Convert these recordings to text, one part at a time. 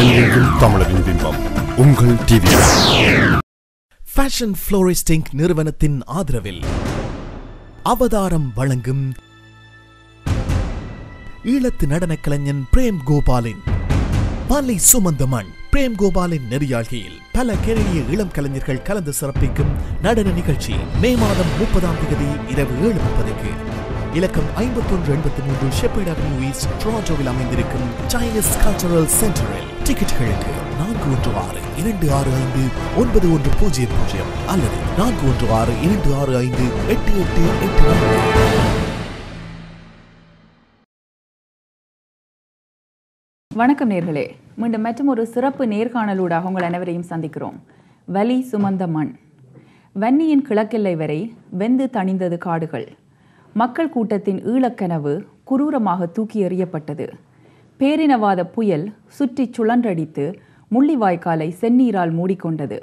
தமிழரின் பிம்பம் உங்கள் டிவி. ஃபேஷன் ஃப்ளோரிஸ்டிங் நிறுவனத்தின் ஆதரவில் அவதாரம் வழங்கும் ஈழத்து நடன கலைஞன் பிரேம் கோபாலின் வலி சுமந்த மண். பிரேம் கோபாலின் நெறியாழ்கையில் பல கெரிய இளம் கலைஞர்கள் கலந்து சிறப்பிக்கும் நடன நிகழ்ச்சி மே மாதம் 30ஆம் தேதி இரவு 7:30க்கு இலக்கம் 5183 ஷெப்பர்ட் அவென்யூ ஈஸ்ட், டொரண்டோவில் அமைந்திருக்கும் சைனீஸ் கல்ச்சரல் சென்டரில். டிக்கெட்டுகளுக்கு 4162659100 அல்லது 4162658884. வணக்கம் நேர்களே, மீண்டும் மற்றும் ஒரு சிறப்பு நேர்காணலூடாக உங்கள் அனைவரையும் சந்திக்கிறோம். வலி சுமந்த மண். வன்னியின் கிழக்கெல்லை வரை வெந்து தணிந்தது காடுகள். மக்கள் கூட்டத்தின் ஈழக்கனவு குரூரமாக தூக்கி எறியப்பட்டது. பேரினவாத புயல் சுற்றி சுழன்றடித்து முள்ளிவாய்க்காலை செந்நீரால் மூடிக்கொண்டது.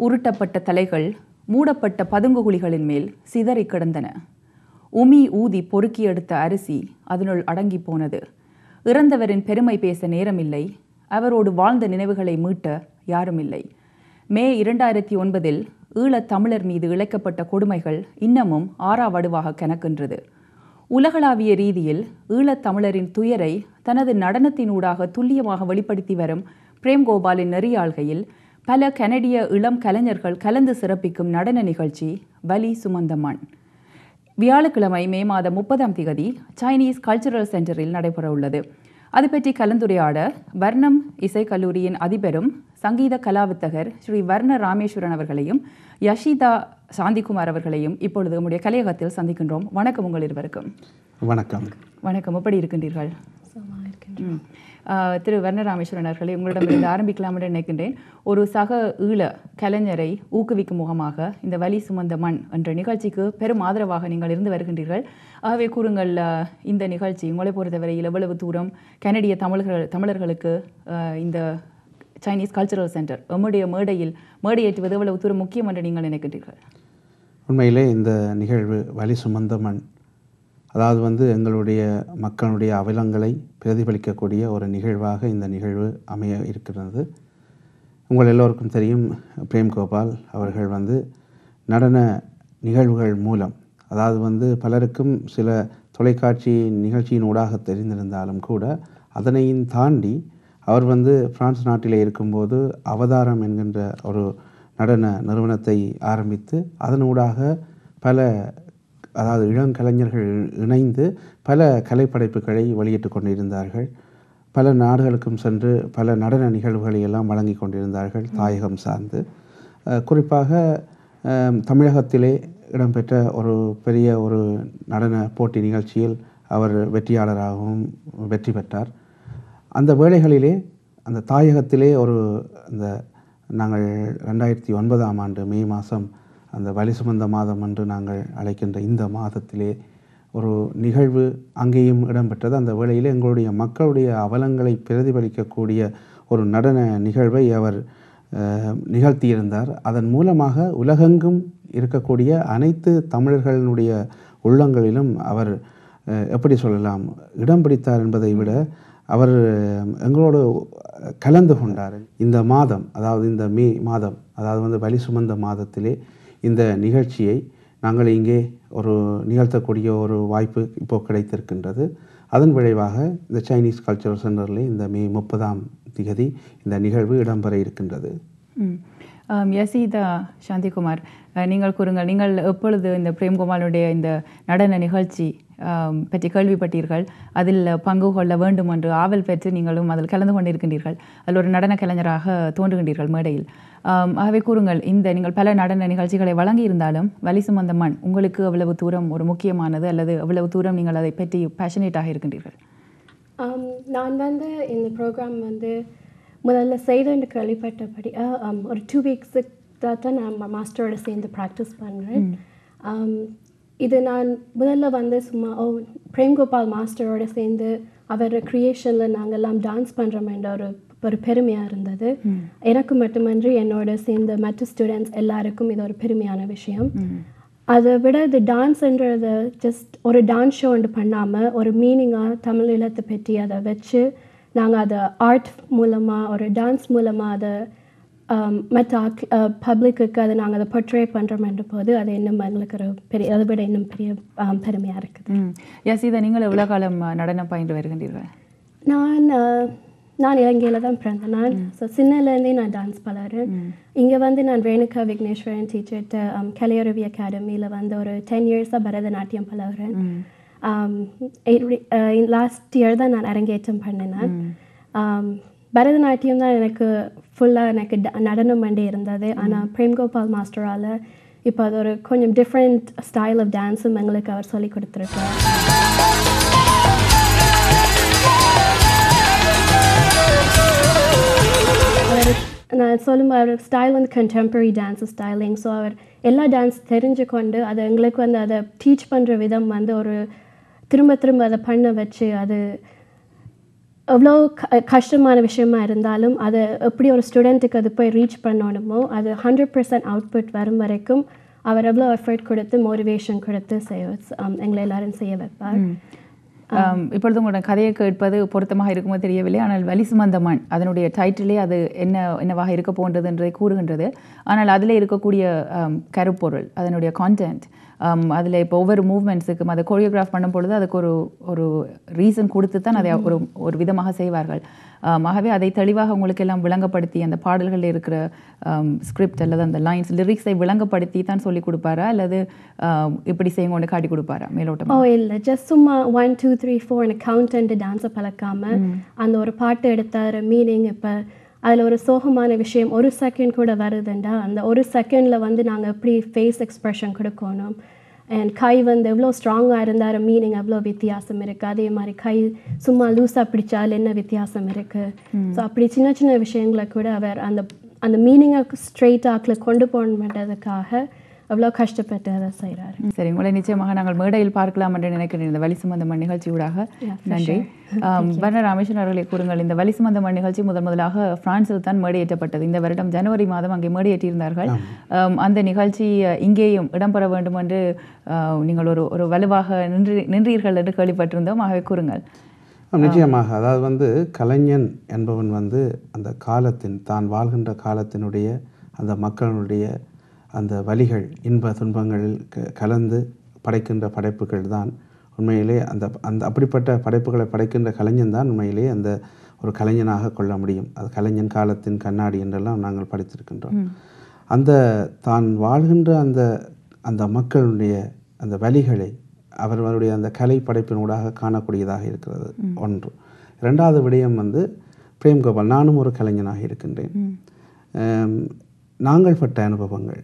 உருட்டப்பட்ட தலைகள் மூடப்பட்ட பதுங்குகுழிகளின் மேல் சிதறி கிடந்தன. உமி ஊதி பொறுக்கி எடுத்த அரிசி அதனுள் அடங்கி போனது. இறந்தவரின் பெருமை பேச நேரமில்லை. அவரோடு வாழ்ந்த நினைவுகளை மீட்ட யாருமில்லை. மே 2009 ஈழத் தமிழர் மீது இழைக்கப்பட்ட கொடுமைகள் இன்னமும் ஆறாவடுவாக கணக்கின்றது. உலகளாவிய ரீதியில் ஈழத் தமிழரின் துயரை தனது நடனத்தினூடாக துல்லியமாக வெளிப்படுத்தி வரும் பிரேம் கோபாலின் நெறியாழ்கையில் பல கனடிய இளம் கலைஞர்கள் கலந்து சிறப்பிக்கும் நடன நிகழ்ச்சி வலி சுமந்த மண் வியாழக்கிழமை மே மாதம் 30ஆம் தேதி சைனீஸ் கல்ச்சரல் சென்டரில் நடைபெற உள்ளது. அது பற்றி கலந்துரையாட வர்ணம் இசைக்கல்லூரியின் அதிபரும் சங்கீத கலாவித்தகர் ஸ்ரீ வர்ண ராமேஸ்வரன் அவர்களையும் யஷிதா சாந்திகுமார் அவர்களையும் இப்பொழுது நம்முடைய கலையகத்தில் சந்திக்கின்றோம். வணக்கம் உங்கள் இருவருக்கும். வணக்கம். வணக்கம். எப்படி இருக்கின்றீர்கள்? திரு வர்ண ராமேஸ்வரன் அவர்களை உங்களிடமிருந்து ஆரம்பிக்கலாம் என்று நினைக்கின்றேன். ஒரு சக ஈழ கலைஞரை ஊக்குவிக்கும் முகமாக இந்த வலி சுமந்த மண் என்ற நிகழ்ச்சிக்கு பெரும் ஆதரவாக நீங்கள் இருந்து வருகின்றீர்கள். ஆகவே கூறுங்கள், இந்த நிகழ்ச்சி உங்களை பொறுத்தவரையில் எவ்வளவு தூரம் கனடிய தமிழர்களுக்கு இந்த சைனீஸ் கல்ச்சரல் சென்டர் நம்முடைய மேடையேற்றுவது எவ்வளவு தூரம் முக்கியம் என்று நீங்கள் நினைக்கின்றீர்கள்? உண்மையிலே இந்த நிகழ்வு வலி சுமந்த மண், அதாவது எங்களுடைய மக்களுடைய அவலங்களை பிரதிபலிக்கக்கூடிய ஒரு நிகழ்வாக இந்த நிகழ்வு அமைய இருக்கிறது. உங்கள் எல்லோருக்கும் தெரியும், பிரேம் கோபால் அவர்கள் நடன நிகழ்வுகள் மூலம், அதாவது பலருக்கும் சில தொலைக்காட்சி நிகழ்ச்சியின் ஊடாக தெரிந்திருந்தாலும் கூட அதனையும் தாண்டி அவர் பிரான்ஸ் நாட்டிலே இருக்கும்போது அவதாரம் என்கின்ற ஒரு நடன நிறுவனத்தை ஆரம்பித்து அதனூடாக பல இளங்கலைஞர்கள் இணைந்து பல கலைப்படைப்புகளை வெளியிட்டு கொண்டிருந்தார்கள். பல நாடுகளுக்கும் சென்று பல நடன நிகழ்வுகளை எல்லாம் வழங்கி கொண்டிருந்தார்கள் தாயகம் சார்ந்து. குறிப்பாக தமிழகத்திலே இடம்பெற்ற ஒரு பெரிய ஒரு நடன போட்டி நிகழ்ச்சியில் அவர் வெற்றியாளராகவும் வெற்றி பெற்றார். அந்த வேளைகளிலே அந்த தாயகத்திலே நாங்கள் 2009ஆம் ஆண்டு மே மாதம் அந்த வலி சுமந்த மாதம் என்று நாங்கள் அழைக்கின்ற இந்த மாதத்திலே ஒரு நிகழ்வு அங்கேயும் இடம்பெற்றது. அந்த வேளையில் எங்களுடைய மக்களுடைய அவலங்களை பிரதிபலிக்கக்கூடிய ஒரு நடன நிகழ்வை அவர் நிகழ்த்தியிருந்தார். அதன் மூலமாக உலகெங்கும் இருக்கக்கூடிய அனைத்து தமிழர்களுடைய உள்ளங்களிலும் அவர் எப்படி சொல்லலாம் இடம் பிடித்தார் என்பதை விட அவர் எங்களோடு கலந்து கொண்டார். இந்த மாதம், அதாவது இந்த மே மாதம், அதாவது வலி சுமந்த மாதத்திலே இந்த நிகழ்ச்சியை நாங்கள் இங்கே ஒரு நிகழ்த்தக்கூடிய ஒரு வாய்ப்பு இப்போது கிடைத்திருக்கின்றது. அதன் விளைவாக இந்த சைனீஸ் கல்ச்சரல் சென்டரில் இந்த மே 30ஆம் தேதி இந்த நிகழ்வு இடம்பெற இருக்கின்றது. யசீதா சாந்திகுமார், நீங்கள் கூறுங்கள், நீங்கள் எப்பொழுது இந்த பிரேம் கோபாலுடைய இந்த நடன நிகழ்ச்சி பற்றி கேள்விப்பட்டீர்கள்? அதில் பங்கு கொள்ள வேண்டும் என்று ஆவல் பெற்று நீங்களும் அதில் கலந்து கொண்டிருக்கின்றீர்கள். அதில் ஒரு நடன கலைஞராக தோன்றுகின்றீர்கள் மேடையில். ஆகவே கூறுங்கள், நீங்கள் பல நடன நிகழ்ச்சிகளை வழங்கியிருந்தாலும் வலி சுமந்த மண் உங்களுக்கு எவ்வளவு தூரம் ஒரு முக்கியமானது, அல்லது எவ்வளவு தூரம் நீங்கள் அதை பற்றி பேஷனேட்டாக இருக்கின்றீர்கள்? நான் இந்த ப்ரோக்ராம் முதல்ல செய்து கேள்விப்பட்டபடி ஒரு 2 வீக்ஸுக்கு தான் நான் மாஸ்டரோட சேர்ந்து ப்ராக்டிஸ் பண்ணுறேன். இது நான் முதல்ல சும்மா பிரேம் கோபால் மாஸ்டரோட சேர்ந்து அவர் க்ரியேஷனில் நாங்கள்லாம் டான்ஸ் பண்ணுறோமென்ற ஒரு பெருமையாக இருந்தது. எனக்கு மட்டுமன்றி என்னோட சேர்ந்த மற்ற ஸ்டூடெண்ட்ஸ் எல்லாருக்கும் இது ஒரு பெருமையான விஷயம். அதை விட இது டான்ஸ்ன்றது ஜஸ்ட் ஒரு டான்ஸ் ஷோ ஒன்று பண்ணாமல் ஒரு மீனிங்காக தமிழ் ஈழத்தை பற்றி அதை வச்சு நாங்கள் அதை ஆர்ட் மூலமாக ஒரு டான்ஸ் மூலமாக அதை மற்ற பப்ளிக்கு அதை நாங்கள் அதை portray பண்ணுறோம்ன்ற போது அது இன்னும் எங்களுக்கு ஒரு பெரிய அதை விட இன்னும் பெரிய பெருமையாக இருக்குது. யசீதா, நீங்கள் எவ்வளோ காலம் நடனம் பயின்று வருகின்றீர்கள்? நான் இலங்கையில் தான் பிறந்தேன். நான் ஸோ சின்னலேருந்தே நான் டான்ஸ் பழகிறேன். இங்கே வந்து நான் ரேணுகா விக்னேஸ்வரன் டீச்சர்கிட்ட கலையருவி அகாடமியில் வந்து ஒரு 10 இயர்ஸாக பரதநாட்டியம் பழகிறேன். லாஸ்ட் இயர் தான் நான் அரங்கேற்றம் பண்ணினேன். பரதநாட்டியம் தான் எனக்கு ஃபுல்லாக எனக்கு நடனம் பண்ணி இருந்தது. ஆனால் பிரேம்கோபால் மாஸ்டரால் இப்போ அது ஒரு கொஞ்சம் டிஃப்ரெண்ட் ஸ்டைல் ஆஃப் டான்ஸும் எங்களுக்கு அவர் சொல்லி கொடுத்துருக்கார். நான் சொல்லும்போது அவர் ஸ்டைல் வந்து கண்டெம்பரரி டான்ஸ் ஸ்டைலிங். ஸோ அவர் எல்லா டான்ஸ் தெரிஞ்சுக்கொண்டு அதை எங்களுக்கு வந்து அதை டீச் பண்ணுற விதம் வந்து ஒரு திரும்ப அதை பண்ண வச்சு அது எவ்வளோ கஷ்டமான விஷயமா இருந்தாலும் அதை எப்படி ஒரு ஸ்டூடெண்ட்டுக்கு அது போய் ரீச் பண்ணணுமோ அது 100% அவுட்புட் வரும் வரைக்கும் அவர் எவ்வளோ எஃபர்ட் கொடுத்து மோட்டிவேஷன் கொடுத்து எங்களை எல்லாரும் செய்ய வைப்பார். இப்பொழுது உங்களோட கதையை கேட்பது பொருத்தமாக இருக்குமோ தெரியவில்லை. ஆனால் வலி சுமந்த மண் அதனுடைய டைட்டிலே அது என்னவாக இருக்க போன்றது என்றதை கூறுகின்றது. ஆனால் அதில் இருக்கக்கூடிய கருப்பொருள், அதனுடைய கான்டென்ட், அதில் இப்போ ஒவ்வொரு மூவ்மெண்ட்ஸுக்கும் அதை கோரியோகிராஃப் பண்ணும் பொழுது அதுக்கு ஒரு ரீசன் கொடுத்து தான் அதை ஒரு விதமாக செய்வார்கள். ஆகவே அதை தெளிவாக உங்களுக்கு எல்லாம் விளங்கப்படுத்தி அந்த பாடல்களில் இருக்கிற ஸ்கிரிப்ட் அல்லது அந்த லைன்ஸ் லிரிக்ஸை விளங்கப்படுத்தி தான் சொல்லி கொடுப்பாரா அல்லது இப்படி செய்ய கொண்டு காட்டி கொடுப்பாரா மேலோட்டம்? இல்லை, ஜஸ்ட் சும்மா 1 2 3 4 கவுண்ட் டான்ஸை பழக்காமல் அந்த ஒரு பாட்டு எடுத்தார் மீனிங். இப்போ அதில் ஒரு சோகமான விஷயம் 1 செகண்ட் கூட வருதுண்டா அந்த 1 செகண்டில் வந்து நாங்கள் எப்படி ஃபேஸ் எக்ஸ்ப்ரெஷன் கொடுக்கணும். அண்ட் கை வந்து எவ்வளோ ஸ்ட்ராங்காக இருந்தார் மீனிங் எவ்வளோ வித்தியாசம் இருக்குது. அதே மாதிரி கை சும்மா லூஸாக பிடிச்சால் என்ன வித்தியாசம் இருக்குது. ஸோ அப்படி சின்ன சின்ன விஷயங்களை கூட அவர் அந்த மீனிங்கை ஸ்ட்ரெயிட் ஆக்கில் கொண்டு போகணுன்றதுக்காக அவ்வளோ கஷ்டப்பட்டு அதை செய்கிறாரு. சரி, உங்களை நிச்சயமாக நாங்கள் மேடையில் பார்க்கலாம் என்று நினைக்கிறேன் இந்த வலி சுமந்த மண் நிகழ்ச்சியூடாக. நன்றி. வர்ண ராமேஸ்வரன் அவர்களை கூறுங்கள், இந்த வலி சுமந்த மண் நிகழ்ச்சி முதலாக பிரான்சில் தான் மேடையேற்றப்பட்டது. இந்த வருடம் ஜனவரி மாதம் அங்கே மேடையேற்றியிருந்தார்கள். அந்த நிகழ்ச்சி இங்கேயும் இடம்பெற வேண்டும் என்று நீங்கள் ஒரு வலுவாக நின்றீர்கள் என்று கேள்விப்பட்டிருந்தோம். ஆகவே கூறுங்கள். நிச்சயமாக. அதாவது வந்து கலைஞன் என்பவன் வந்து அந்த காலத்தின் தான் வாழ்கின்ற காலத்தினுடைய அந்த மக்களுடைய அந்த வலிகள் இன்ப துன்பங்களில் கலந்து படைக்கின்ற படைப்புகள் தான் உண்மையிலே அந்த அப்படிப்பட்ட படைப்புகளை படைக்கின்ற கலைஞன் தான் உண்மையிலே அந்த ஒரு கலைஞனாக கொள்ள முடியும். அது கலைஞன் காலத்தின் கண்ணாடி என்றெல்லாம் நாங்கள் படித்திருக்கின்றோம். அந்த தான் வாழ்கின்ற அந்த மக்களுடைய அந்த வலிகளை அவர்களுடைய அந்த கலை படைப்பினூடாக காணக்கூடியதாக இருக்கிறது ஒன்று. இரண்டாவது விடயம் வந்து பிரேம்கோபால், நானும் ஒரு கலைஞனாக இருக்கின்றேன். நாங்கள் பட்ட அனுபவங்கள்,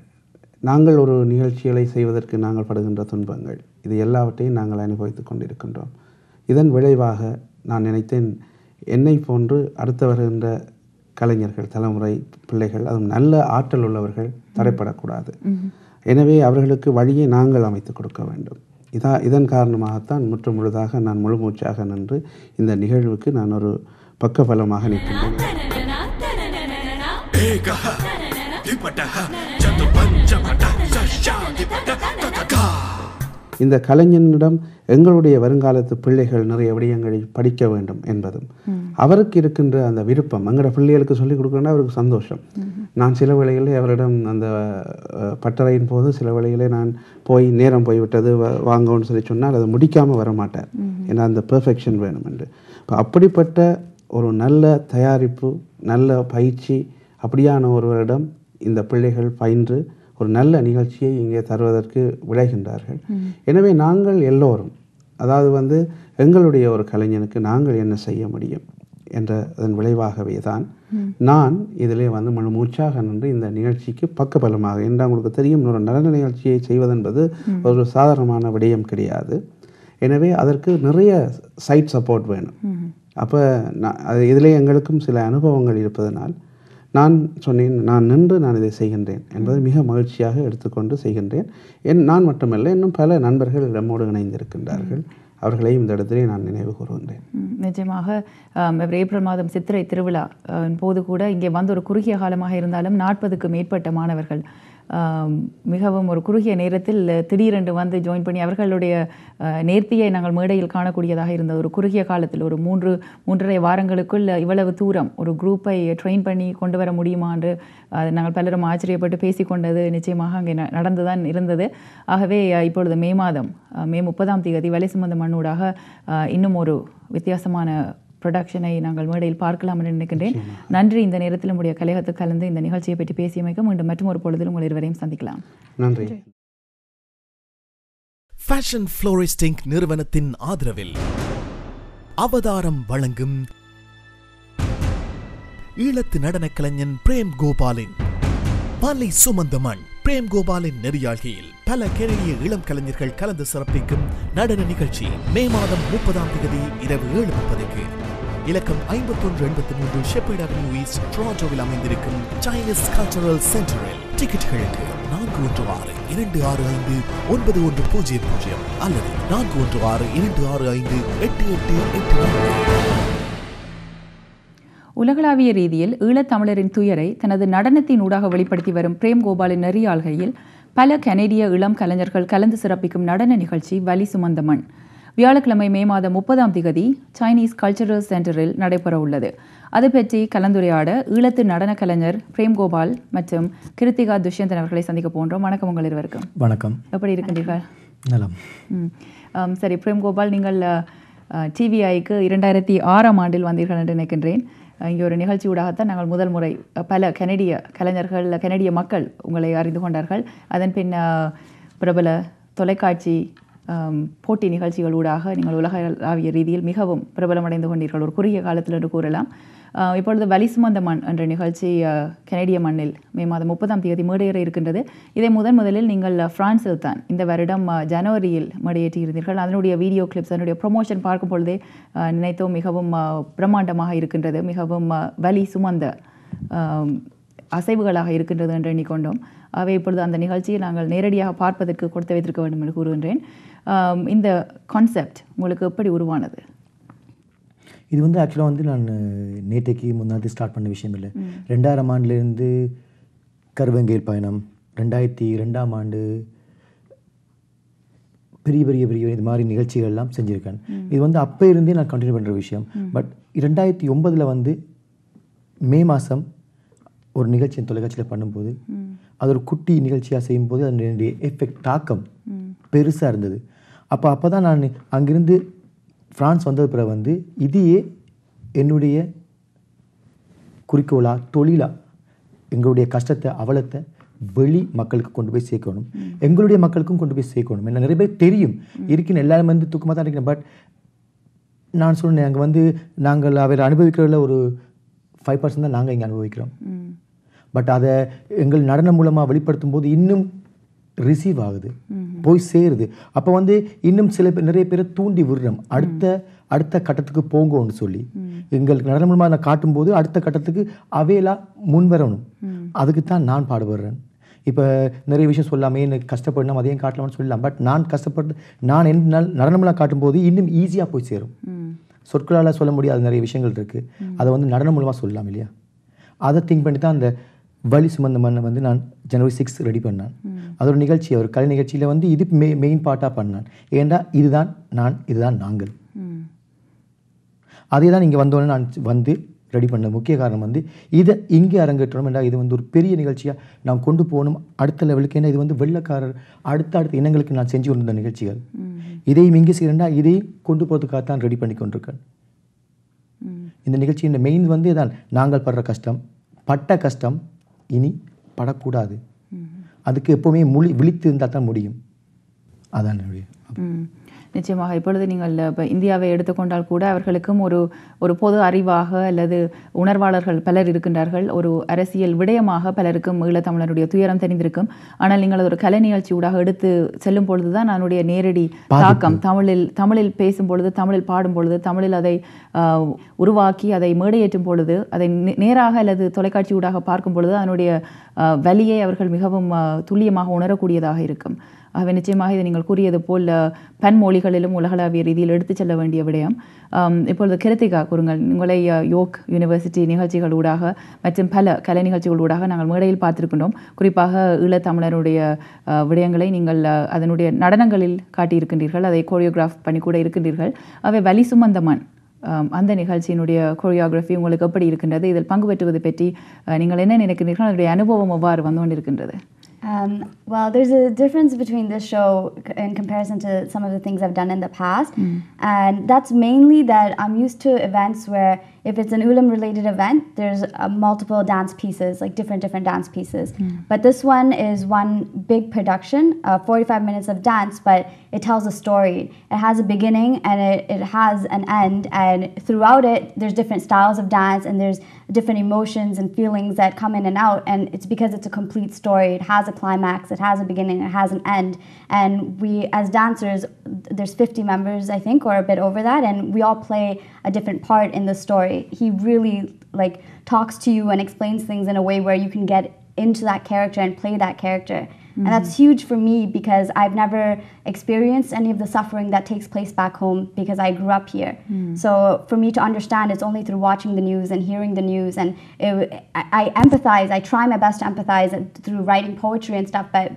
நாங்கள் ஒரு நிகழ்ச்சிகளை செய்வதற்கு நாங்கள் படுகின்ற துன்பங்கள், இது எல்லாவற்றையும் நாங்கள் அனுபவித்து கொண்டிருக்கின்றோம். இதன் விளைவாக நான் நினைத்தேன், என்னை போன்று அடுத்து வருகின்ற கலைஞர்கள், தலைமுறை பிள்ளைகள், அதுவும் நல்ல ஆற்றல் உள்ளவர்கள் தடைப்படக்கூடாது. எனவே அவர்களுக்கு வழியை நாங்கள் அமைத்து கொடுக்க வேண்டும். இதன் காரணமாகத்தான் முற்று முழுதாக நான் முழு மூச்சாக நின்று இந்த நிகழ்வுக்கு நான் ஒரு பக்கபலமாக நிற்கின்றேன். இந்த கலைஞனிடம் எங்களுடைய வருங்காலத்து பிள்ளைகள் நிறைய விடயங்களை படிக்க வேண்டும் என்பதும் அவருக்கு இருக்கின்ற அந்த விருப்பம், எங்களோட பிள்ளைகளுக்கு சொல்லிக் கொடுக்கணும்னா அவருக்கு சந்தோஷம். நான் சில வேளைகளில் அவரிடம் அந்த பட்டறையின் போது சில வேளைகளே நான் போய் நேரம் போய்விட்டது வாங்கன்னு சொல்லி சொன்னால் அதை முடிக்காமல் வர மாட்டார். ஏன்னா அந்த பெர்ஃபெக்ஷன் வேணும் என்று. இப்போ அப்படிப்பட்ட ஒரு நல்ல தயாரிப்பு, நல்ல பயிற்சி அப்படியான ஒருவரிடம் இந்த பிள்ளைகள் பயின்று ஒரு நல்ல நிகழ்ச்சியை இங்கே தருவதற்கு விளைகின்றார்கள். எனவே நாங்கள் எல்லோரும், அதாவது வந்து எங்களுடைய ஒரு கலைஞனுக்கு நாங்கள் என்ன செய்ய முடியும் என்ற அதன் விளைவாகவே தான் நான் இதிலே வந்து முழு மூச்சாக நின்று இந்த நிகழ்ச்சிக்கு பக்கபலமாக, என்று உங்களுக்கு தெரியும், ஒரு நடன நிகழ்ச்சியை செய்வதென்பது ஒரு சாதாரணமான விடயம் கிடையாது. எனவே அதற்கு நிறைய சைட் சப்போர்ட் வேணும். அப்போ இதிலே எங்களுக்கும் சில அனுபவங்கள் இருப்பதனால் நான் சொன்னேன், நான் நின்று நான் இதை செய்கின்றேன் என்பதை மிக மகிழ்ச்சியாக எடுத்துக்கொண்டு செய்கின்றேன். நான் மட்டுமல்ல, இன்னும் பல நண்பர்கள் நம்மோடு இணைந்திருக்கின்றார்கள். அவர்களையும் இந்த இடத்திலே நான் நினைவு கூறுகின்றேன். நிச்சயமாக ஏப்ரல் மாதம் சித்திரை திருவிழா போது கூட இங்கே வந்து ஒரு குறுகிய காலமாக இருந்தாலும் 40க்கு மேற்பட்ட மாணவர்கள் மிகவும் ஒரு குறுகிய நேரத்தில் திடீரென்று வந்து ஜாயின் பண்ணி அவர்களுடைய நேர்த்தியை நாங்கள் மேடையில் காணக்கூடியதாக இருந்தது. ஒரு குறுகிய காலத்தில் ஒரு 3.5 வாரங்களுக்குள் இவ்வளவு தூரம் ஒரு குரூப்பை ட்ரெயின் பண்ணி கொண்டு வர முடியுமா என்று நாங்கள் பலரும் ஆச்சரியப்பட்டு பேசிக்கொண்டது நிச்சயமாக அங்கே நடந்துதான் இருந்தது. ஆகவே இப்பொழுது மே 30 வலி சுமந்த மண்ணூடாக இன்னும் ஒரு வித்தியாசமான ப்ரொடக்ஷனை நாங்கள் மேடையில் பார்க்கலாம் என்று நினைக்கின்றேன். நன்றி. இந்த நேரத்தில் நம்முடைய கலையகத்துக்கு கலந்து இந்த நிகழ்ச்சியை பற்றி பேசியமைக்க மீண்டும் மற்றும் ஒரு பொழுதில் உங்கள் இருவரையும் சந்திக்கலாம். நன்றி. ஃபேஷன் ஃப்ளோரிஸ்டிங் நிறுவனத்தின் ஆதரவில் அவதாரம் வழங்கும் ஈழத்து நடனக் கலைஞன் பிரேம் கோபாலின் வலி சுமந்த மண். பிரேம் கோபாலின் நெறியாழ்கையில் பல கேரளிய இளம் கலைஞர்கள் கலந்து சிறப்பிக்கும் நடன நிகழ்ச்சி மே 30 இரவு 7:30 இலக்கம் 5183 ஷெப்பர்ட் அவென்யூ ஈஸ்ட், டொரண்டோவில் அமைந்திருக்கும் சைனீஸ் கல்ச்சரல் சென்டரில். டிக்கெட்டுகளுக்கு 4162659100 அல்லது 4162658884. உலகளாவிய ரீதியில் ஈழத்தமிழரின் துயரை தனது நடனத்தின் ஊடாக வெளிப்படுத்தி வரும் பிரேம் கோபாலின் நெறியாள்கையில் பல கனேடிய இளம் கலைஞர்கள் கலந்து சிறப்பிக்கும் நடன நிகழ்ச்சி வலி சுமந்த மண் வியாழக்கிழமை மே 30 சைனீஸ் கல்ச்சரல் சென்டரில் நடைபெற உள்ளது. அது பற்றி கலந்துரையாட ஈழத்து நடன கலைஞர் பிரேம் கோபால் மற்றும் கிருத்திகா துஷ்யந்தன் அவர்களை சந்திக்க போன்றோம். வணக்கம் உங்கள் இருவருக்கும். வணக்கம். எப்படி இருக்கின்றீர்கள்? நலம். சரி பிரேம் கோபால், நீங்கள் டிவிஐக்கு 2006ஆம் ஆண்டில் வந்தீர்கள் என்று நினைக்கின்றேன். இங்கே ஒரு நிகழ்ச்சியூடாகத்தான் நாங்கள் முதல் முறை பல கனடிய மக்கள் உங்களை அறிந்து கொண்டார்கள். அதன் பின் பிரபல தொலைக்காட்சி போட்டி நிகழ்ச்சிகளூடாக நீங்கள் உலகளாவிய ரீதியில் மிகவும் பிரபலமடைந்து கொண்டீர்கள் ஒரு குறுகிய காலத்தில் என்று கூறலாம். இப்பொழுது வலி சுமந்த மண் என்ற நிகழ்ச்சி கனடிய மண்ணில் மே 30 மேடையேற இருக்கின்றது. இதை முதலில் நீங்கள் பிரான்சில் தான் இந்த வருடம் ஜனவரியில் மேடையேற்றியிருந்தீர்கள். அதனுடைய வீடியோ கிளிப்ஸ், அதனுடைய ப்ரொமோஷன் பார்க்கும் பொழுதே நினைத்தோம் மிகவும் பிரம்மாண்டமாக இருக்கின்றது, மிகவும் வலி சுமந்த அசைவுகளாக இருக்கின்றது என்று எண்ணிக்கொண்டோம். அவை இப்பொழுது அந்த நிகழ்ச்சியை நாங்கள் நேரடியாக பார்ப்பதற்கு கொடுத்து வைத்திருக்க வேண்டும் என்று கூறுகின்றேன். இந்த கான்செப்ட் உங்களுக்கு எப்படி உருவானது? இது வந்து ஆக்சுவலாக நான் நேற்றைக்கு முன்னாடி ஸ்டார்ட் பண்ண விஷயம் இல்லை. 2000ஆம் ஆண்டிலிருந்து கருவங்கையில் பயணம், 2002ஆம் ஆண்டு பெரிய இது மாதிரி நிகழ்ச்சிகள்லாம் செஞ்சுருக்கேன். இது வந்து அப்போ இருந்தே நான் கண்டினியூ பண்ணுற விஷயம். பட் 2009 மே மாதம் ஒரு நிகழ்ச்சி தொலைக்காட்சியில் பண்ணும்போது அது ஒரு குட்டி நிகழ்ச்சியாக செய்யும்போது அதனுடைய எஃபெக்ட் தாக்கம் பெருசாக இருந்தது. அப்போ தான் நான் அங்கிருந்து ஃப்ரான்ஸ் வந்தது பிறகு இதையே என்னுடைய குறிக்கோளாக தொழிலாக எங்களுடைய கஷ்டத்தை அவலத்தை வெளி மக்களுக்கு கொண்டு போய் சேர்க்கணும், எங்களுடைய மக்களுக்கும் கொண்டு போய் சேர்க்கணும். என்ன நிறைய பேர் தெரியும் இருக்குன்னு எல்லாரும் தூக்கமாக தான் இருக்கிறேன். பட் நான் சொன்னேன், அங்கே நாங்கள் அவர் அனுபவிக்கிறதுல ஒரு 5% தான் நாங்கள் இங்கே அனுபவிக்கிறோம். பட் அதை எங்கள் நடனம் மூலமாக வெளிப்படுத்தும் போது இன்னும் ரிசீவ் ஆகுது, போய் சேருது. அப்போ இன்னும் நிறைய பேரை தூண்டி விடுறோம் அடுத்த கட்டத்துக்கு போங்கன்னு சொல்லி. எங்களுக்கு நடனம் மூலமாக நான் காட்டும்போது அடுத்த கட்டத்துக்கு அவையெல்லாம் முன் வரணும். அதுக்கு தான் நான் பாடுபடுறேன். இப்போ நிறைய விஷயம் சொல்லாமே எனக்கு கஷ்டப்படணும் அதையும் காட்டலாம்னு சொல்லலாம். பட் நான் கஷ்டப்பட்டு நான் நடனமெல்லாம் காட்டும்போது இன்னும் ஈஸியாக போய் சேரும். சொற்களால் சொல்ல முடியாத நிறைய விஷயங்கள் இருக்குது, அதை நடனம் மூலமாக சொல்லலாம் இல்லையா? அதை திங்க் பண்ணி தான் அந்த வலி சுமந்த மண்ணை நான் ஜனவரி 6 ரெடி பண்ணேன். அது ஒரு நிகழ்ச்சி, ஒரு கலை நிகழ்ச்சியில் இது மெயின் பார்ட்டாக பண்ணேன். ஏண்டா இதுதான் நான், இதுதான் நாங்கள். அதே தான் இங்கே வந்தோடனே நான் ரெடி பண்ண முக்கிய காரணம் இதை இங்கே அரங்கேற்றணும். ஏன்னா இது ஒரு பெரிய நிகழ்ச்சியாக நான் கொண்டு போகணும் அடுத்த லெவலுக்கு. ஏன்னா இது வெள்ளக்காரர் அடுத்த இனங்களுக்கு நான் செஞ்சு கொண்டிருந்த நிகழ்ச்சிகள். இதையும் இங்கே செய்யறேன்டா இதையும் கொண்டு போகிறதுக்காக தான் ரெடி பண்ணி கொண்டிருக்கேன். இந்த நிகழ்ச்சியின் மெயின் இதான், நாங்கள் படுற கஷ்டம், பட்ட கஷ்டம் இனி படக்கூடாது. அதுக்கு எப்போவுமே விழித்து இருந்தால் தான் முடியும். அதான் நிச்சயமாக. இப்பொழுது நீங்கள் இப்போ இந்தியாவை எடுத்துக்கொண்டால் கூட அவர்களுக்கும் ஒரு பொது அறிவாக அல்லது உணர்வாளர்கள் பலர் இருக்கின்றார்கள். ஒரு அரசியல் விடயமாக பலருக்கும் ஈழத்தமிழருடைய துயரம் தெரிந்திருக்கும். ஆனால் நீங்கள் ஒரு கலை நிகழ்ச்சி ஊடாக எடுத்து செல்லும் பொழுது தான் அதனுடைய நேரடி தாக்கம், தமிழில் பேசும் பொழுது, தமிழில் பாடும் பொழுது, தமிழில் அதை உருவாக்கி அதை மேடையேற்றும் பொழுது, அதை நேராக அல்லது தொலைக்காட்சி ஊடாக பார்க்கும் பொழுது அதனுடைய வலியை அவர்கள் மிகவும் துல்லியமாக உணரக்கூடியதாக இருக்கும். ஆகவே நிச்சயமாக இது நீங்கள் கூறியது போல் பன்மொழிகளிலும் உலகளாவிய ரீதியில் எடுத்துச் செல்ல வேண்டிய விடயம். இப்பொழுது கிருத்திகா கூறுங்கள், உங்களை யோக் யூனிவர்சிட்டி நிகழ்ச்சிகளூடாக மற்றும் பல கலை நிகழ்ச்சிகளூடாக நாங்கள் மேடையில் பார்த்திருக்கின்றோம். குறிப்பாக ஈழத்தமிழருடைய விடயங்களை நீங்கள் அதனுடைய நடனங்களில் காட்டியிருக்கின்றீர்கள், அதை கோரியோகிராஃப் பண்ணி கூட இருக்கின்றீர்கள். அவை வலி சுமந்த மண் அந்த நிகழ்ச்சியினுடைய கோரியோகிராஃபி உங்களுக்கு எப்படி இருக்கின்றது? இதில் பங்கு பெற்றுவது பற்றி நீங்கள் என்ன நினைக்கிறீர்கள்? அதனுடைய அனுபவம் எவ்வாறு வந்து கொண்டிருக்கின்றது? Well, there's a difference between this show in comparison to some of the things I've done in the past. And that's mainly that I'm used to events where if it's an Ulam related event, there's multiple dance pieces, like different dance pieces. But this one is one big production, 45 minutes of dance, but it tells a story. It has a beginning and it has an end. And throughout it, there's different styles of dance and there's different emotions and feelings that come in and out. And it's because it's a complete story. It has a climax, it has a beginning, it has an end. And we, as dancers, there's 50 members, I think, or a bit over that, and we all play a different part in the story. He really talks to you and explains things in a way where you can get into that character and play that character. And that's huge for me because I've never experienced any of the suffering that takes place back home because I grew up here. So for me to understand, it's only through watching the news and hearing the news. And I empathize. I try my best to empathize through writing poetry and stuff. But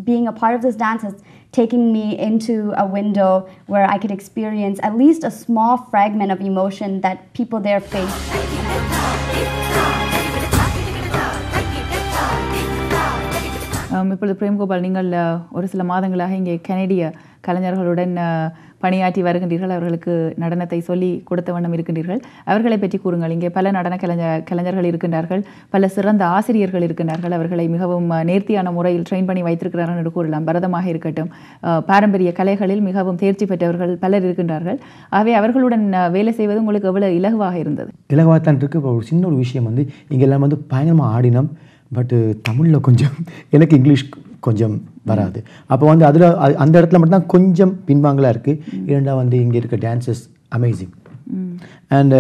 being a part of this dance has taken me into a window where I could experience at least a small fragment of emotion that people there face. இப்பொழுது பிரேம்கோபால், நீங்கள் ஒரு சில மாதங்களாக இங்கே கனடிய கலைஞர்களுடன் பணியாற்றி வருகின்றீர்கள். அவர்களுக்கு நடனத்தை சொல்லி கொடுத்த வண்ணம் இருக்கின்றீர்கள். அவர்களை பற்றி கூறுங்கள். இங்கே பல நடன கலைஞர்கள் இருக்கின்றார்கள், பல சிறந்த ஆசிரியர்கள் இருக்கின்றார்கள். அவர்களை மிகவும் நேர்த்தியான முறையில் ட்ரெயின் பண்ணி வைத்திருக்கிறார்கள் என்று கூறலாம். பரதமாக இருக்கட்டும், பாரம்பரிய கலைகளில் மிகவும் தேர்ச்சி பெற்றவர்கள் பலர் இருக்கின்றார்கள். ஆகவே அவர்களுடன் வேலை செய்வது உங்களுக்கு எவ்வளவு இலகுவாக இருந்தது? இலகுவாக தான் இருக்குது. இப்போ ஒரு சின்ன ஒரு விஷயம் வந்து இங்கெல்லாம் வந்து பயங்கரமாக ஆடினோம். பட்டு தமிழில் கொஞ்சம் எனக்கு இங்கிலீஷ் கொஞ்சம் வராது. அப்போ வந்து அதில் அந்த இடத்துல மட்டும்தான் கொஞ்சம் பின்வாங்கலாக இருக்குது. இரண்டாவது வந்து இங்கே இருக்க டான்ஸஸ் அமேசிங். அண்ட்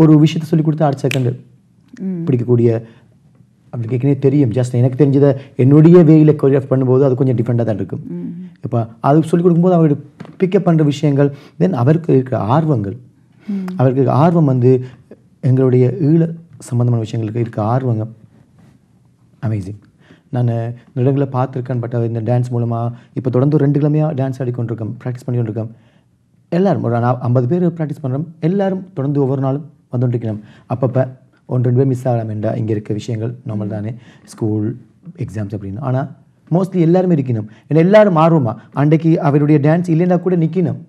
ஒரு விஷயத்த சொல்லி கொடுத்தா அடுத்த செகண்ட் பிடிக்கக்கூடிய அப்படி கேட்கனே தெரியும். ஜஸ்ட் எனக்கு தெரிஞ்சதை என்னுடைய வேயில் கொரியோகிராஃப் பண்ணும்போது அது கொஞ்சம் டிஃப்ரெண்ட்டாக தான் இருக்கும். இப்போ அது சொல்லிக் கொடுக்கும்போது அவருடைய பிக்கப் பண்ணுற விஷயங்கள், தென் அவருக்கு இருக்கிற ஆர்வங்கள், அவருக்கு ஆர்வம் வந்து எங்களுடைய ஈழ சம்பந்தமான விஷயங்களுக்கு இருக்க ஆர்வங்க அமேசிங். நான் இடங்களை பார்த்துருக்கேன். பட் இந்த டான்ஸ் மூலமாக இப்போ தொடர்ந்து 2 கிழமையாக டான்ஸ் ஆடிக்கொண்டிருக்கேன், ப்ராக்டிஸ் பண்ணிக்கொண்டிருக்கேன். எல்லோரும் ஒரு 50 பேர் ப்ராக்டிஸ் பண்ணுறோம். எல்லோரும் தொடர்ந்து ஒவ்வொரு நாளும் வந்துட்டுருக்கணும். அப்பப்போ 1-2 பேர் மிஸ் ஆகலாம் என்றா இங்கே இருக்க விஷயங்கள் நார்மல் தானே, ஸ்கூல் எக்ஸாம்ஸ் அப்படின்னு. ஆனால் மோஸ்ட்லி எல்லாருமே இருக்கணும். ஏன்னா எல்லோரும் ஆர்வமாக அன்றைக்கு அவருடைய டான்ஸ் இல்லைன்னா கூட நிற்கணும்.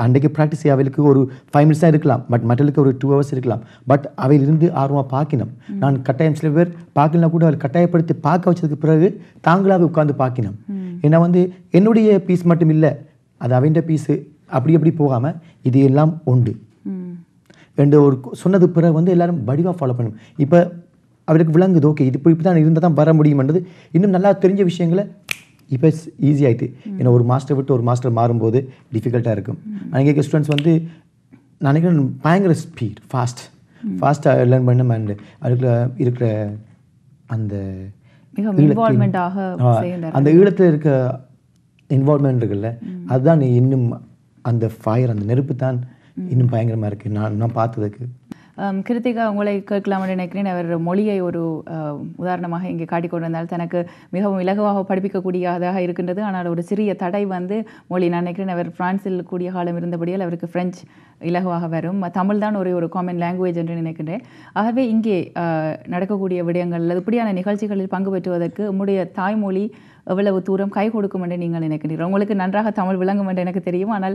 அன்றைக்கு ப்ராக்டிஸ் அவளுக்கு ஒரு 5 minutes தான் இருக்கலாம், பட் மற்றவளுக்கு ஒரு 2 hours இருக்கலாம். பட் அவையில் இருந்து ஆர்வமாக பார்க்கணும். நான் கட்டாயம் சில பேர் பார்க்கலாம் கூட அவள் கட்டாயப்படுத்தி பார்க்க வச்சதுக்கு பிறகு தாங்களாகவே உட்காந்து பார்க்கணும். ஏன்னா வந்து என்னுடைய பீஸ் மட்டும் இல்லை, அது அவன் பீஸு அப்படி போகாமல் இது எல்லாம் உண்டு என்று ஒரு சொன்னது பிறகு வந்து எல்லாரும் வடிவாக ஃபாலோ பண்ணணும். இப்போ அவருக்கு விளங்குது, ஓகே இது இப்படி தான் இருந்தால் தான் வர முடியும்ன்றது. இன்னும் நல்லா தெரிஞ்ச விஷயங்களை இப்போ ஈஸி ஆகிட்டு. ஏன்னா ஒரு மாஸ்டர் விட்டு ஒரு மாஸ்டர் மாறும்போது டிஃபிகல்ட்டாக இருக்கும். அங்கே இருக்க ஸ்டூடெண்ட்ஸ் வந்து நான் நினைக்கிறேன் பயங்கர ஸ்பீட் ஃபாஸ்ட்டாக லேர்ன் பண்ணணும். அண்ட் அதுக்குள்ள இருக்கிற அந்த அந்த ஈழத்தில் இருக்க இன்வால்மெண்ட் இருக்குல்ல, அதுதான் இன்னும் அந்த ஃபயர், அந்த நெருப்பு தான் இன்னும் பயங்கரமாக இருக்குது நான் பார்த்ததுக்கு. கிருத்திகா, உங்களை கேட்கலாம்னு நினைக்கிறேன். அவர் மொழியை ஒரு உதாரணமாக இங்கே காட்டிக்கொண்டிருந்தால் தனக்கு மிகவும் இலகுவாக படிப்பிக்கக்கூடியதாக இருக்கின்றது. ஆனால் ஒரு சிறிய தடை வந்து மொழி. நான் நினைக்கிறேன் அவர் பிரான்சில் கூடிய காலம் இருந்தபடியால் அவருக்கு ஃப்ரெஞ்சு இலகுவாக வரும். தமிழ் தான் ஒரு காமன் லாங்குவேஜ் என்று நினைக்கின்றேன். ஆகவே இங்கே நடக்கக்கூடிய விடயங்கள் அல்லது இப்படியான நிகழ்ச்சிகளில் பங்கு பெற்றுவதற்கு உங்களுடைய தாய்மொழி எவ்வளவு தூரம் கை கொடுக்கும் என்று நீங்கள் நினைக்கின்றீர்கள்? உங்களுக்கு நன்றாக தமிழ் விளங்கும் என்று எனக்கு தெரியும். ஆனால்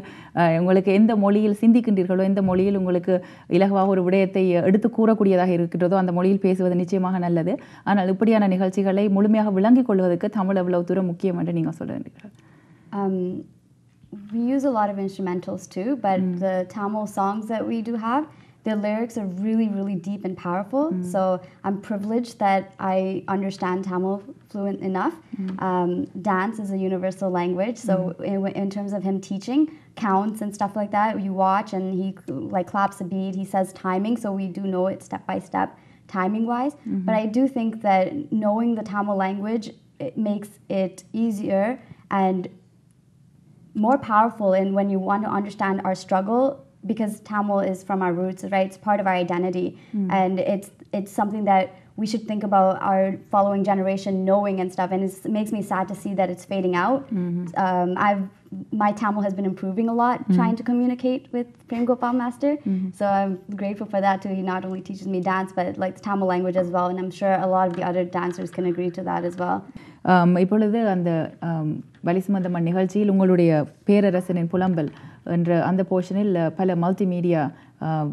உங்களுக்கு எந்த மொழியில் சிந்திக்கின்றீர்களோ, எந்த மொழியில் உங்களுக்கு இலகுவாக ஒரு விடயத்தை எடுத்து கூறக்கூடியதாக இருக்கின்றதோ அந்த மொழியில் பேசுவது நிச்சயமாக நல்லது. ஆனால் இப்படியான நிகழ்ச்சிகளை முழுமையாக விளங்கிக் கொள்வதற்கு தமிழ் எவ்வளவு தூரம் முக்கியம் என்று நீங்கள் சொல்லுகிறீர்கள்? We use a lot of instrumentals too, but the Tamil songs that we do have, the lyrics are really, really deep and powerful. So I'm privileged that I understand Tamil fluent enough. Dance is a universal language. So in terms of him teaching counts and stuff like that, you watch and he claps a beat, he says timing. So we do know it step by step timing wise. But I do think that knowing the Tamil language, it makes it easier and more powerful in when you want to understand our struggle, because Tamil is from our roots, right? It's part of our identity, and it's something that we should think about our following generation knowing and stuff. And it makes me sad to see that it's fading out. My Tamil has been improving a lot trying to communicate with Prem Gopal Master. So I'm grateful for that too. He not only teaches me dance, but like the Tamil language as well. And I'm sure a lot of the other dancers can agree to that as well. இப்பொழுது அந்த வலி சுமந்தமன் நிகழ்ச்சியில் உங்களுடைய பேரரசனின் புலம்பல் என்ற அந்த போர்ஷனில் பல மல்டிமீடியா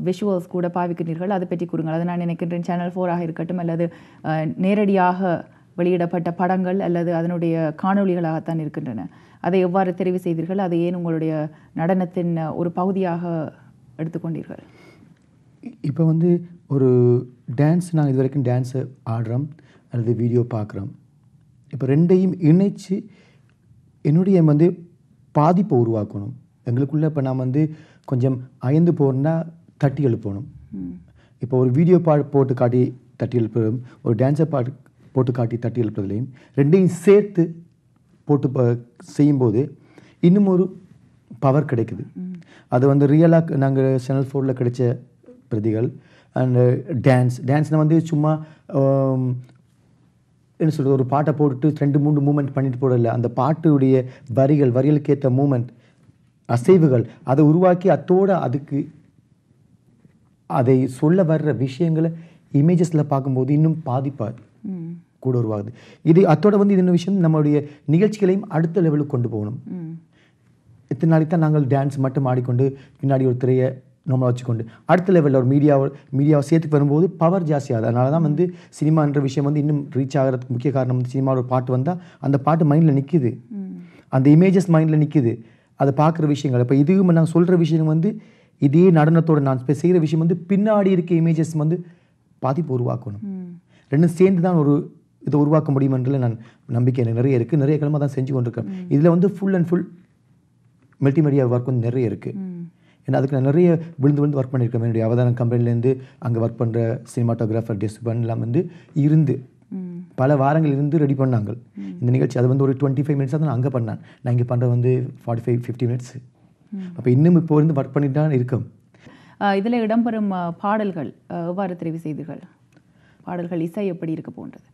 விஷுவல்ஸ் கூட பாவிக்கிறீர்கள். அதை பற்றி கூறுங்கள். அது நான் நினைக்கின்றேன் சேனல் 4 இருக்கட்டும் அல்லது நேரடியாக வெளியிடப்பட்ட படங்கள் அல்லது அதனுடைய காணொளிகளாகத்தான் இருக்கின்றன. அதை எவ்வாறு தெரிவு செய்தீர்கள்? அதை ஏன் உங்களுடைய நடனத்தின் ஒரு பகுதியாக எடுத்துக்கொண்டீர்கள்? இப்போ வந்து ஒரு டான்ஸ் நாங்கள் இது வரைக்கும் டான்ஸை ஆடுறோம் அல்லது வீடியோ பார்க்குறோம். இப்போ ரெண்டையும் இணைச்சு என்னுடைய வந்து பாதிப்பை உருவாக்கணும். எங்களுக்குள்ளே இப்போ நான் வந்து கொஞ்சம் அயந்து போகிறேன்னா தட்டி எழுப்பணும். இப்போ ஒரு வீடியோ போட்டு காட்டி தட்டி எழுப்புறதும் ஒரு டான்ஸை போட்டு காட்டி தட்டி எழுப்புறதுலையும் ரெண்டையும் சேர்த்து போட்டு செய்யும்போது இன்னும் ஒரு பவர் கிடைக்குது. அது வந்து ரியலாக நாங்கள் சேனல் 4 கிடைச்ச பிரதிகள். அண்ட் டான்ஸ்னால் வந்து சும்மா என்ன சொல்கிறது, ஒரு பாட்டை போட்டுட்டு 2-3 மூமெண்ட் பண்ணிட்டு போடல. அந்த பாட்டுடைய வரிகளுக்கு ஏற்ற மூமெண்ட் அசைவுகள் அதை உருவாக்கி அதுக்கு அதை சொல்ல வர்ற விஷயங்களை இமேஜஸில் பார்க்கும்போது இன்னும் பாதிப்பாக கூட உருவாகுது. இது அதோட வந்து இது விஷயம் நம்மளுடைய நிகழ்ச்சிகளையும் அடுத்த லெவலுக்கு கொண்டு போகணும். இத்தனை நாளைக்கு தான் நாங்கள் டான்ஸ் மட்டும் ஆடிக்கொண்டு பின்னாடி ஒரு திரையை நம்மளை வச்சுக்கொண்டு அடுத்த லெவலில் ஒரு மீடியாவை சேர்த்துக்கு வரும்போது பவர் ஜாஸ்தியாகுது. அதனால தான் வந்து சினிமான்ற விஷயம் வந்து இன்னும் ரீச் ஆகிறதுக்கு முக்கிய காரணம் வந்து சினிமாவில் ஒரு பாட்டு வந்தால் அந்த பாட்டு மைண்டில் நிற்கிது, அந்த இமேஜஸ் மைண்டில் நிற்கிது, அதை பார்க்குற விஷயங்கள். இப்போ இதுவும் நான் சொல்கிற விஷயம் வந்து இதே நடனத்தோடு நான் செய்கிற விஷயம் வந்து பின்னாடி இருக்க இமேஜஸ் வந்து பாதிப்பு உருவாக்கணும். ரெண்டும் சேர்ந்து தான் ஒரு இதை உருவாக்க முடியுமென்றல நான் நம்பிக்கை எனக்கு நிறைய இருக்குது. நிறைய கிழமை தான் செஞ்சு கொண்டிருக்கேன். இதில் வந்து full and full multimedia work வந்து நிறைய இருக்குது. ஏன்னா அதுக்கு நான் நிறைய விழுந்து ஒர்க் பண்ணியிருக்கேன். என்னுடைய அவதாரம் கம்பெனிலேருந்து அங்கே ஒர்க் பண்ணுற சினிமாட்டோகிராஃபர் டெஸ்பன் எல்லாம் வந்து இருந்து பல வாரங்கள் இருந்து ரெடி பண்ணாங்க இந்த நிகழ்ச்சி. அது வந்து ஒரு 25 மினிட்ஸாக தான் நான் அங்கே பண்ணேன். நான் இங்கே பண்ணுற வந்து 45-50 மினிட்ஸ். அப்போ இன்னும் இப்போ இருந்து ஒர்க் பண்ணிட்டு தான் இருக்கேன். இதில் இடம்பெறும் பாடல்கள் எவ்வாறு தெரிவு செய்தீர்கள்? பாடல்கள் இசை எப்படி இருக்க போன்றது?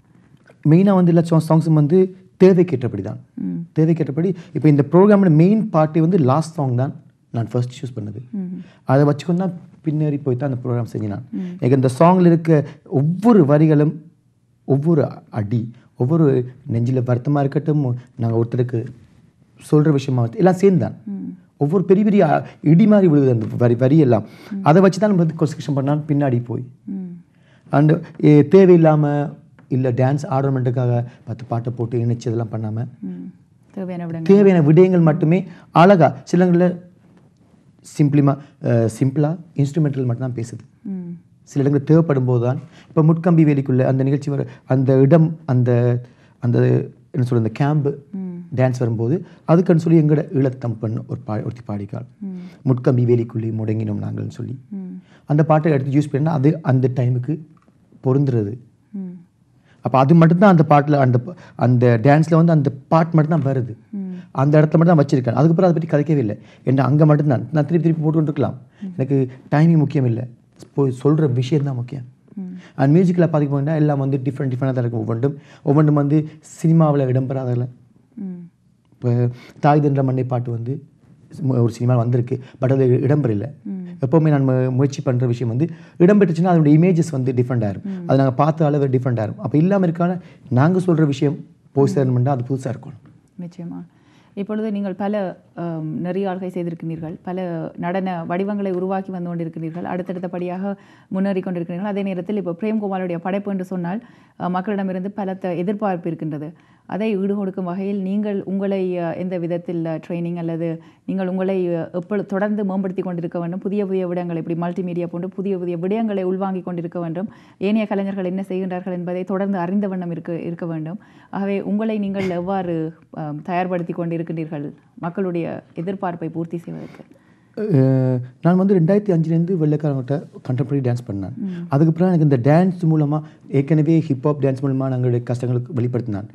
மெயினாக வந்து எல்லா சாங்ஸும் வந்து தேவைக்கேற்றபடி தான். தேவைக்கேற்றபடி இப்போ இந்த ப்ரோக்ராமோட மெயின் பார்ட்டி வந்து லாஸ்ட் சாங் தான் நான் ஃபர்ஸ்ட் சூஸ் பண்ணது. அதை வச்சுக்கொண்டு தான் பின்னேறி போய் தான் அந்த ப்ரோக்ராம் செஞ்சேன் நான். எனக்கு இந்த சாங்கில் இருக்க ஒவ்வொரு வரிகளும் ஒவ்வொரு அடி ஒவ்வொரு நெஞ்சில் வருத்தமாக இருக்கட்டும், நாங்கள் ஒருத்தருக்கு சொல்கிற விஷயமா எல்லாம் சேர்ந்தான். ஒவ்வொரு பெரிய பெரிய இடி மாதிரி விழுகுது அந்த வரி எல்லாம். அதை வச்சு தான் நம்ம வந்து கொஸ்டிக்ஷன் பண்ணால் பின்னாடி போய் அண்டு தேவையில்லாமல் இல்லை டான்ஸ் ஆர்னமெண்ட்டுக்காக 10 பாட்டை போட்டு இணைச்சி இதெல்லாம் பண்ணாமல் தேவையான விடயங்கள் மட்டுமே அழகாக சிலங்களில் சிம்பிளாக இன்ஸ்ட்ருமெண்டல் மட்டும்தான் பேசுது. சில இடங்கள் தேவைப்படும் போது தான் இப்போ முட்கம்பி வேலிக்குள்ளே அந்த நிகழ்ச்சி வர அந்த இடம் அந்த அந்த என்ன சொல்கிறது அந்த கேம்பு டான்ஸ் வரும்போது அதுக்குன்னு சொல்லி எங்களோட ஈழத்தம்பன் ஒருத்தி பாடிக்காள் முட்கம்பி வேலிக்குள்ளே முடங்கினோம் நாங்கள்னு சொல்லி அந்த பாட்டை எடுத்து யூஸ் பண்ணால் அது அந்த டைமுக்கு பொருந்துறது. அப்போ அது மட்டும்தான் அந்த பாட்டில் அந்த டான்ஸில் வந்து அந்த பாட்டு மட்டும்தான் வருது. அந்த இடத்துல மட்டும் தான் வச்சுருக்கேன். அதுக்கப்புறம் அதை பற்றி கதைக்கவே இல்லை. என்ன அங்கே மட்டும்தான் நான் திருப்பி போட்டு இருக்கலாம். எனக்கு டைமிங் முக்கியம் இல்லை, போய் சொல்கிற விஷயந்தான் முக்கியம். அண்ட் மியூசிக்கில் பார்த்துக்க போனால் எல்லாம் வந்து டிஃப்ரெண்டாக தான் இருக்கும். ஒவ்வொன்றும் வந்து சினிமாவில் இடம்பெறாதல. இப்போ தாய் தன்ற மண்ணை பாட்டு வந்து ஒரு சினிமாவில் வந்திருக்கு, பட் அது இடம்பெறல. எப்போவுமே நான் முயற்சி பண்ணுற விஷயம் வந்து இடம்பெற்றுச்சுன்னா அதோட இமேஜஸ் வந்து டிஃப்ரெண்ட் ஆகிரும். அது நாங்கள் பார்த்த அளவு டிஃப்ரெண்ட் ஆகிரும். அப்போ இல்லாமல் இருக்கான நாங்கள் சொல்கிற விஷயம் போய் சேரணும்னா அது புதுசாக இருக்கணும். நிச்சயமாக. இப்பொழுது நீங்கள் பல நெறியாள்கை செய்திருக்கிறீர்கள், பல நடன வடிவங்களை உருவாக்கி வந்து கொண்டிருக்கிறீர்கள், அடுத்தடுத்தபடியாக முன்னேறி கொண்டிருக்கிறீர்கள். அதே நேரத்தில் இப்போ பிரேம்குமாருடைய படைப்பு என்று சொன்னால் மக்களிடமிருந்து பலத்த எதிர்பார்ப்பு இருக்கின்றது. அதை ஈடுகொடுக்கும் வகையில் நீங்கள் உங்களை எந்த விதத்தில் ட்ரைனிங் அல்லது நீங்கள் உங்களை எப்பொழுது தொடர்ந்து மேம்படுத்தி கொண்டிருக்க வேண்டும், புதிய புதிய விடயங்களை இப்படி மல்டிமீடியா போன்று புதிய புதிய விடயங்களை உள்வாங்கி கொண்டிருக்க வேண்டும், ஏனைய கலைஞர்கள் என்ன செய்கின்றார்கள் என்பதை தொடர்ந்து அறிந்த வண்ணம் இருக்க வேண்டும். ஆகவே உங்களை நீங்கள் எவ்வாறு தயார்படுத்தி கொண்டு இருக்கின்றீர்கள் மக்களுடைய எதிர்பார்ப்பை பூர்த்தி செய்வதற்கு? நான் வந்து 2005 வெள்ளைக்காரங்கிட்ட கண்டெம்பரரி டான்ஸ் பண்ணேன். அதுக்கப்புறம் எனக்கு இந்த டான்ஸ் மூலமாக ஏற்கனவே ஹிப்ஹாப் டான்ஸ் மூலமாக நாங்களுடைய கஷ்டங்களுக்கு வெளிப்படுத்தினான்.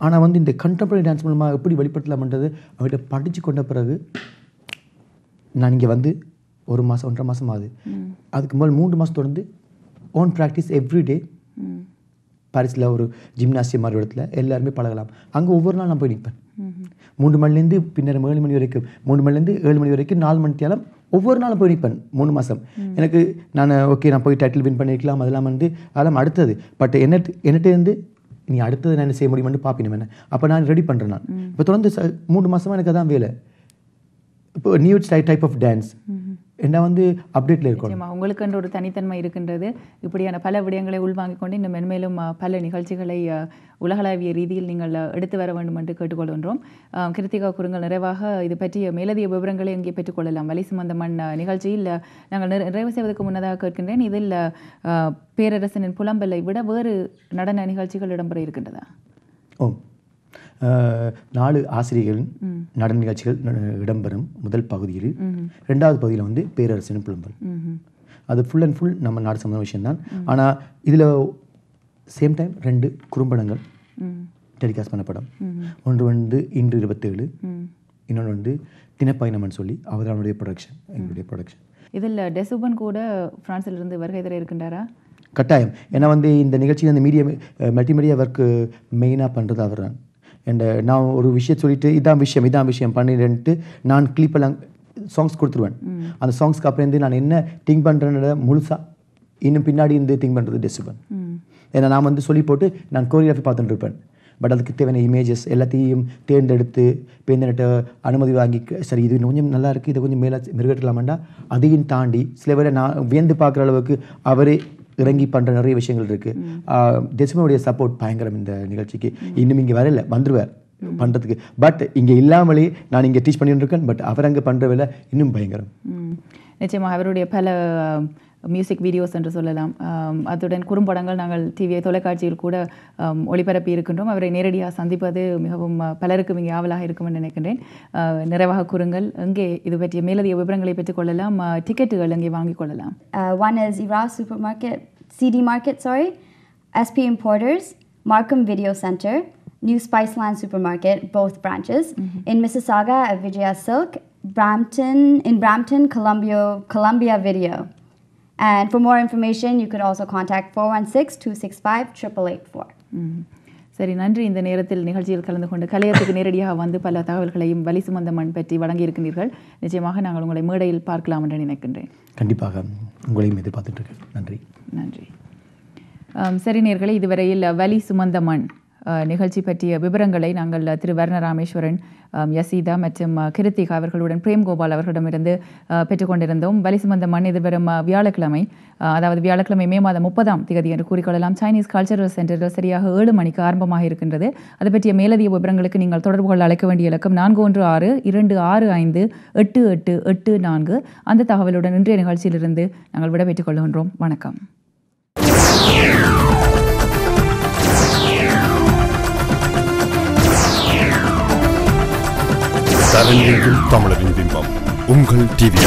ஆனால் வந்து இந்த கண்டெம்பரரி டான்ஸ் மூலமாக எப்படி வெளிப்படுத்தலாம்ன்றது அவர்கிட்ட படித்து கொண்ட பிறகு நான் இங்கே வந்து 1 மாதம் 1.5 மாதம் ஆகுது. அதுக்கு முதல் 3 மாதம் தொடர்ந்து ஓன் ப்ராக்டிஸ் எவ்ரிடே. பாரிஸில் ஒரு ஜிம்னாசியம் மாதிரி இடத்துல எல்லாருமே பழகலாம். அங்கே ஒவ்வொரு நாள் நான் போய் நிற்பேன். 3 மணிலேருந்து பின்னர் 7 மணி வரைக்கும், 3 மணிலேருந்து 7 மணி வரைக்கும் 4 மணி தேலம் ஒவ்வொரு நாளும் போய் நிற்பேன் 3 மாதம். எனக்கு நான் ஓகே நான் போய் டைட்டில் வின் பண்ணியிருக்கலாம், அதெல்லாம் வந்து அதெல்லாம் அடுத்தது. பட் என்னட்டேருந்து நீ அடுத்தது நான் என்ன செய்ய முடியுமென்னு பார்ப்பினேன் என்ன. அப்போ நான் ரெடி பண்ணுறேன். நான் இப்போ தொடர்ந்து 3 மாதமாக எனக்கு அதான் வேலை. இப்போ நியூ டைப் ஆஃப் டான்ஸ் என்ன வந்து அப்டேட்டில் இருக்கும். உங்களுக்கு ஒரு தனித்தன்மை இருக்கின்றது. இப்படியான பல விடயங்களை உள்வாங்கிக் கொண்டு இன்னும் மென்மேலும் பல நிகழ்ச்சிகளை உலகளாவிய ரீதியில் நீங்கள் எடுத்து வர வேண்டும் என்று கேட்டுக்கொள்கின்றோம். கிருத்திகா குருங்கள், நிறைவாக இது பற்றிய மேலதிக விவரங்களை இங்கே பெற்றுக்கொள்ளலாம். வலி சுமந்த மண் நிகழ்ச்சியில் நாங்கள் நிறைவு செய்வதற்கு முன்னதாக கேட்கின்றேன், இதில் பேரரசனின் புலம்பலை விட வேறு நடன நிகழ்ச்சிகள் இடம்பெற இருக்கின்றதா? 4 ஆசிரியர்களின் நடன நிகழ்ச்சிகள் இடம்பெறும் முதல் பகுதியில். 2வது பகுதியில் வந்து பேரரசனின் புலம்பல். அது ஃபுல் அண்ட் ஃபுல் நம்ம நாடு சம்பந்த விஷயம்தான். ஆனால் இதில் சேம் டைம் 2 குறும்படங்கள் டெலிகாஸ்ட் பண்ணப்படும். ஒன்று வந்து இன்று 27, இன்னொன்று வந்து தினப்பயணம்னு சொல்லி அவருடைய ப்ரொடக்ஷன், எங்களுடைய ப்ரொடக்ஷன். இதில் டெசுபன் கூட பிரான்சிலிருந்து வருகை தர இருக்கின்றாரா? கட்டாயம். ஏன்னா வந்து இந்த நிகழ்ச்சியில் அந்த மல்டிமீடியா ஒர்க்கு மெயினாக பண்ணுறது அவர் தான். அண்ட் நான் ஒரு விஷயம் சொல்லிட்டு இதான் விஷயம் பண்ணிட்டு நான் கிளிப்பெல்லாம் சாங்ஸ் கொடுத்துருவேன். அந்த சாங்ஸ்க்கு அப்புறம் நான் என்ன திங்க் பண்ணுறேன்னு முழுசாக இன்னும் பின்னாடி இருந்து திங்க் பண்ணுறது டெசுபன். ஏன்னா நான் வந்து சொல்லி போட்டு நான் கோரியோகிராஃபி பார்த்துட்டு இருப்பேன். பட் அதுக்கு தேவையான இமேஜஸ் எல்லாத்தையும் தேர்ந்தெடுத்து பேர்ந்துட்டு அனுமதி வாங்கி, சரி இது கொஞ்சம் நல்லா இருக்குது, இதை கொஞ்சம் மேலே மெருகட்டலாமாண்டா அதையும் தாண்டி சில பேரை நான் வியந்து பார்க்குற அளவுக்கு அவரே இறங்கி பண்ணுற நிறைய விஷயங்கள் இருக்குது. டெசுபனுடைய சப்போர்ட் பயங்கரம் இந்த நிகழ்ச்சிக்கு. இன்னும் இங்கே வரல, வந்துடுவார் பண்ணுறதுக்கு. பட் இங்கே இல்லாமலே நான் இங்கே டீச் பண்ணிட்டு இருக்கேன். பட் அவர் அங்கே பண்ணுற வேலை இன்னும் பயங்கரம். நிச்சயமாக அவருடைய பல மியூசிக் வீடியோஸ் என்று சொல்லலாம், அத்துடன் குறும்படங்கள் நாங்கள் டிவி தொலைக்காட்சியில் கூட ஒளிபரப்பி இருக்கின்றோம். அவரை நேரடியாக சந்திப்பது மிகவும் பலருக்கும் இங்கே ஆவலாக இருக்கும் என்று நினைக்கின்றேன். நிறைவாக கூறுங்கள், எங்கே இது பற்றிய மேலதிக விவரங்களை பெற்றுக்கொள்ளலாம், டிக்கெட்டுகள் எங்கே வாங்கிக் கொள்ளலாம்? One is Ira Supermarket, CD Market, SP Importers, Markham Video Center, New Spiceland Supermarket, both branches. In Mississauga at Vijaya Silk, Brampton, Columbia Video. And for more information, you could also contact 416-265-8884. சரி, நன்றி. இந்த நேரத்தில் நிகழ்ச்சியில் கலந்து கொண்டு கலையத்துக்கு நேரடியாக வந்து பல தகவல்களையும் வலி சுமந்த மண் பற்றி வழங்கியிருக்கிறீர்கள். நிச்சயமாக நாங்கள் உங்களை மேடையில் பார்க்கலாம் என்று நினைக்கின்றேன். கண்டிப்பாக உங்களையும் எதிர்பார்த்துட்டு இருக்கேன். நன்றி. நன்றி. சரி நேயர்களே, இதுவரையில் வலி சுமந்த மண் நிகழ்ச்சி பற்றிய விவரங்களை நாங்கள் திரு வர்ண ராமேஸ்வரன், யசீதா மற்றும் கிருத்திகா அவர்களுடன் பிரேம்கோபால் அவர்களிடமிருந்து பெற்றுக்கொண்டிருந்தோம். வலி சுமந்த மண் எதிர்வரும் வியாழக்கிழமை, அதாவது வியாழக்கிழமை மே மாதம் 30ஆம் தேதி என்று கூறிக்கொள்ளலாம், சைனீஸ் கல்ச்சரல் சென்டரில் சரியாக 7 மணிக்கு ஆரம்பமாக இருக்கின்றது. அது பற்றிய மேலதிக விவரங்களுக்கு நீங்கள் தொடர்பு கொள்ள அழைக்க வேண்டிய இலக்கம் 416-265-8884. அந்த தகவலுடன் இன்றைய நிகழ்ச்சியிலிருந்து நாங்கள் விடைபெற்றுக் கொள்கின்றோம். வணக்கம். தமிழரின் பிம்பம் உங்கள் டிவி.